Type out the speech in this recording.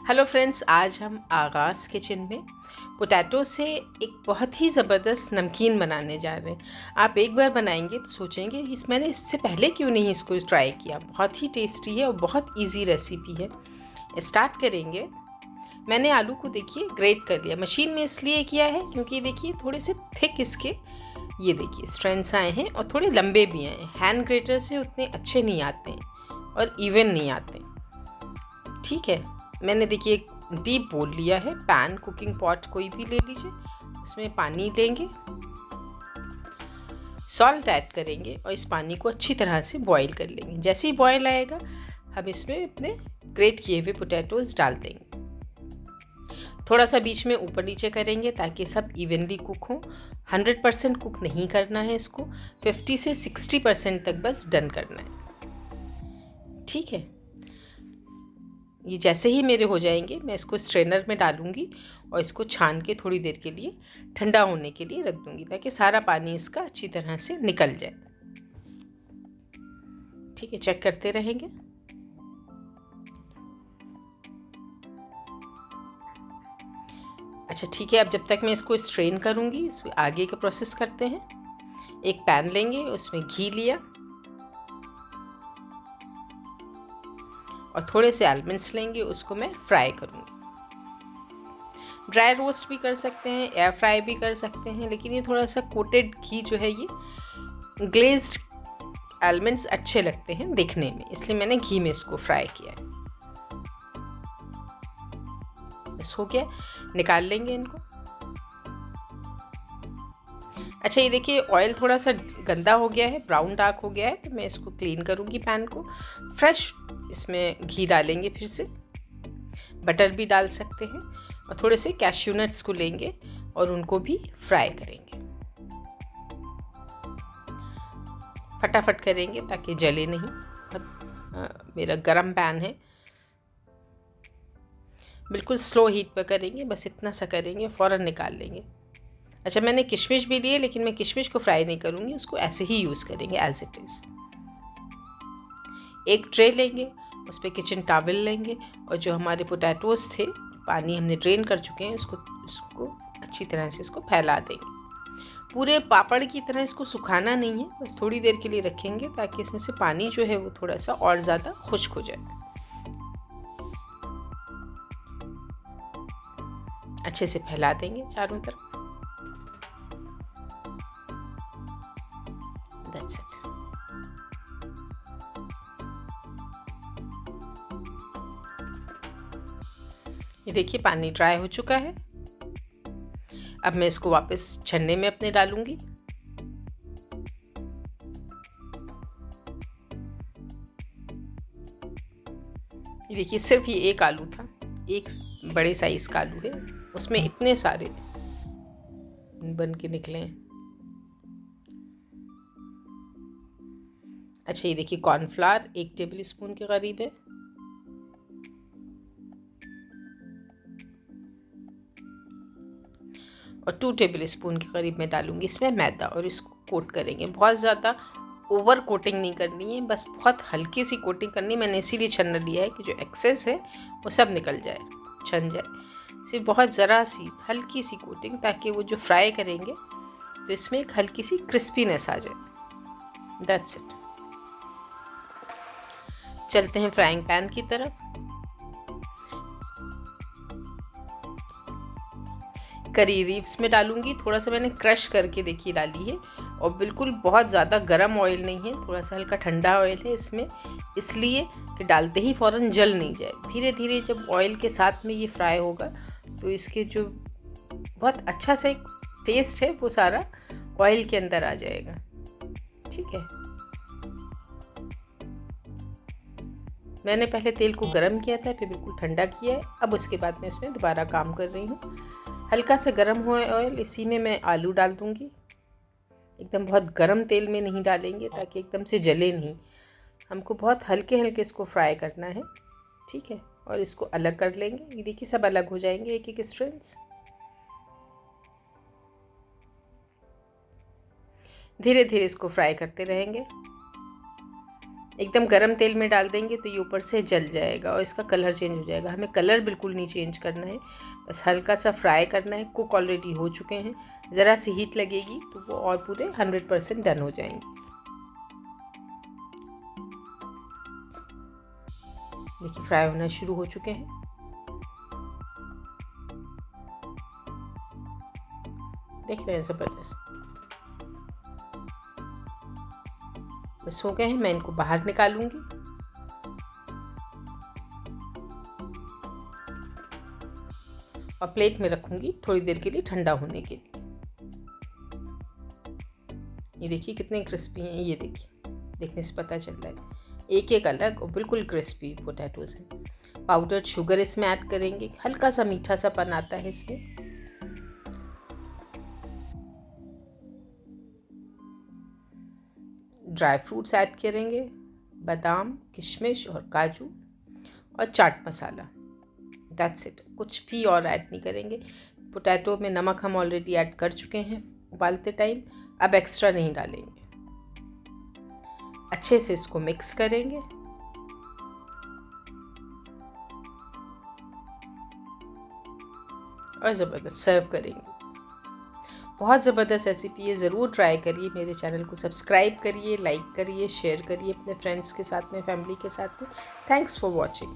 Hello friends, आज हम आगाज़ किचन में पोटैटो से एक बहुत ही ज़बरदस्त नमकीन बनाने जा रहे हैं। आप एक बार बनाएंगे तो सोचेंगे मैंने इससे पहले क्यों नहीं इसको ट्राई किया। बहुत ही टेस्टी है और बहुत इजी रेसिपी है। स्टार्ट करेंगे। मैंने आलू को देखिए ग्रेट कर लिया। मशीन में इसलिए किया है क्योंकि देखिए थोड़े से थिक इसके ये देखिए स्ट्रैंड्स आए हैं और थोड़े लंबे भी आए हैं। हैंड ग्रेटर से उतने अच्छे नहीं आते हैं और इवन नहीं आते। ठीक है, मैंने देखिए एक डीप बोल लिया है। पैन, कुकिंग पॉट कोई भी ले लीजिए। उसमें पानी लेंगे, सॉल्ट ऐड करेंगे और इस पानी को अच्छी तरह से बॉईल कर लेंगे। जैसे ही बॉईल आएगा हम इसमें अपने ग्रेट किए हुए पोटैटोज डाल देंगे। थोड़ा सा बीच में ऊपर नीचे करेंगे ताकि सब इवनली कुक हो। 100% कुक नहीं करना है इसको, 50 से 60% तक बस डन करना है। ठीक है, ये जैसे ही मेरे हो जाएंगे मैं इसको स्ट्रेनर में डालूंगी और इसको छान के थोड़ी देर के लिए ठंडा होने के लिए रख दूंगी ताकि सारा पानी इसका अच्छी तरह से निकल जाए। ठीक है, चेक करते रहेंगे। अच्छा ठीक है, अब जब तक मैं इसको स्ट्रेन करूंगी आगे का प्रोसेस करते हैं। एक पैन लेंगे, उसमें घी लिया और थोड़े से आलमंड्स लेंगे, उसको मैं फ्राई करूँगी। ड्राई रोस्ट भी कर सकते हैं, एयर फ्राई भी कर सकते हैं, लेकिन ये थोड़ा सा कोटेड घी जो है, ये ग्लेज्ड आलमंड्स अच्छे लगते हैं दिखने में, इसलिए मैंने घी में इसको फ्राई किया है। बस हो गया, निकाल लेंगे इनको। अच्छा ये देखिए ऑयल थोड़ा सा गंदा हो गया है, ब्राउन डार्क हो गया है, तो मैं इसको क्लीन करूँगी पैन को। फ्रेश इसमें घी डालेंगे, फिर से बटर भी डाल सकते हैं और थोड़े से कैश्यू नट्स को लेंगे और उनको भी फ्राई करेंगे। फटाफट करेंगे ताकि जले नहीं। मेरा गरम पैन है, बिल्कुल स्लो हीट पर करेंगे, बस इतना सा करेंगे, फ़ौरन निकाल लेंगे। अच्छा मैंने किशमिश भी लिए, लेकिन मैं किशमिश को फ्राई नहीं करूँगी, उसको ऐसे ही यूज़ करेंगे एज इट इज़। एक ट्रे लेंगे, उस पर किचन टॉवल लेंगे और जो हमारे पोटैटोज़ थे, पानी हमने ड्रेन कर चुके हैं, उसको अच्छी तरह से इसको फैला देंगे। पूरे पापड़ की तरह इसको सुखाना नहीं है, बस थोड़ी देर के लिए रखेंगे ताकि इसमें से पानी जो है वो थोड़ा सा और ज़्यादा खुश्क हो जाए। अच्छे से फैला देंगे चारों तरफ। That's it. ये देखिए पानी ड्राई हो चुका है। अब मैं इसको वापस छन्ने में अपने डालूंगी। ये देखिए सिर्फ ये एक आलू था, एक बड़े साइज का आलू है, उसमें इतने सारे बन के निकले हैं। अच्छा ये देखिए कॉर्नफ्लावर 1 टेबल स्पून के करीब है। और 2 टेबल स्पून के करीब मैं डालूंगी इसमें मैदा और इसको कोट करेंगे। बहुत ज़्यादा ओवर कोटिंग नहीं करनी है, बस बहुत हल्की सी कोटिंग करनी है। मैंने इसीलिए छन्ना लिया है कि जो एक्सेस है वो सब निकल जाए, छन जाए। सिर्फ बहुत ज़रा सी हल्की सी कोटिंग, ताकि वो जो फ्राई करेंगे तो इसमें एक हल्की सी क्रिस्पीनेस आ जाए। That's it. चलते हैं फ्राइंग पैन की तरफ। करी लीव्स में डालूंगी, थोड़ा सा मैंने क्रश करके देखिए डाली है, और बिल्कुल बहुत ज़्यादा गर्म ऑयल नहीं है, थोड़ा सा हल्का ठंडा ऑयल है इसमें, इसलिए कि डालते ही फ़ौरन जल नहीं जाए। धीरे धीरे जब ऑयल के साथ में ये फ्राई होगा तो इसके जो बहुत अच्छा सा एक टेस्ट है वो सारा ऑयल के अंदर आ जाएगा। ठीक है, मैंने पहले तेल को गर्म किया था, फिर बिल्कुल ठंडा किया है। अब उसके बाद मैं इसमें दोबारा काम कर रही हूँ। हल्का सा गर्म हुआ है ऑयल, इसी में मैं आलू डाल दूँगी। एकदम बहुत गर्म तेल में नहीं डालेंगे ताकि एकदम से जले नहीं, हमको बहुत हल्के हल्के इसको फ्राई करना है। ठीक है, और इसको अलग कर लेंगे। ये देखिए सब अलग हो जाएंगे एक एक स्ट्रिंग्स। धीरे धीरे इसको फ्राई करते रहेंगे। एकदम गरम तेल में डाल देंगे तो ये ऊपर से जल जाएगा और इसका कलर चेंज हो जाएगा। हमें कलर बिल्कुल नहीं चेंज करना है, बस हल्का सा फ्राई करना है। कुक ऑलरेडी हो चुके हैं, ज़रा सी हीट लगेगी तो वो और पूरे 100% डन हो जाएंगे। देखिए फ्राई होना शुरू हो चुके हैं। देख रहे हैं, ज़बरदस्त बस हो गए हैं। मैं इनको बाहर निकालूंगी। और प्लेट में रखूंगी थोड़ी देर के लिए ठंडा होने के लिए। ये देखिए कितने क्रिस्पी हैं, ये देखिए, देखने से पता चल रहा है एक एक अलग और बिल्कुल क्रिस्पी पोटैटोज हैं। पाउडर्ड शुगर इसमें ऐड करेंगे, हल्का सा मीठा सा पन आता है इसमें। ड्राई फ्रूट्स ऐड करेंगे, बादाम, किशमिश और काजू, और चाट मसाला। दैट्स इट, कुछ भी और ऐड नहीं करेंगे। पोटैटो में नमक हम ऑलरेडी ऐड कर चुके हैं उबालते टाइम, अब एक्स्ट्रा नहीं डालेंगे। अच्छे से इसको मिक्स करेंगे और ज़बरदस्त सर्व करेंगे। बहुत ज़बरदस्त रेसिपी है, ज़रूर ट्राई करिए। मेरे चैनल को सब्सक्राइब करिए, लाइक करिए, शेयर करिए अपने फ्रेंड्स के साथ में, फैमिली के साथ में। Thanks for watching.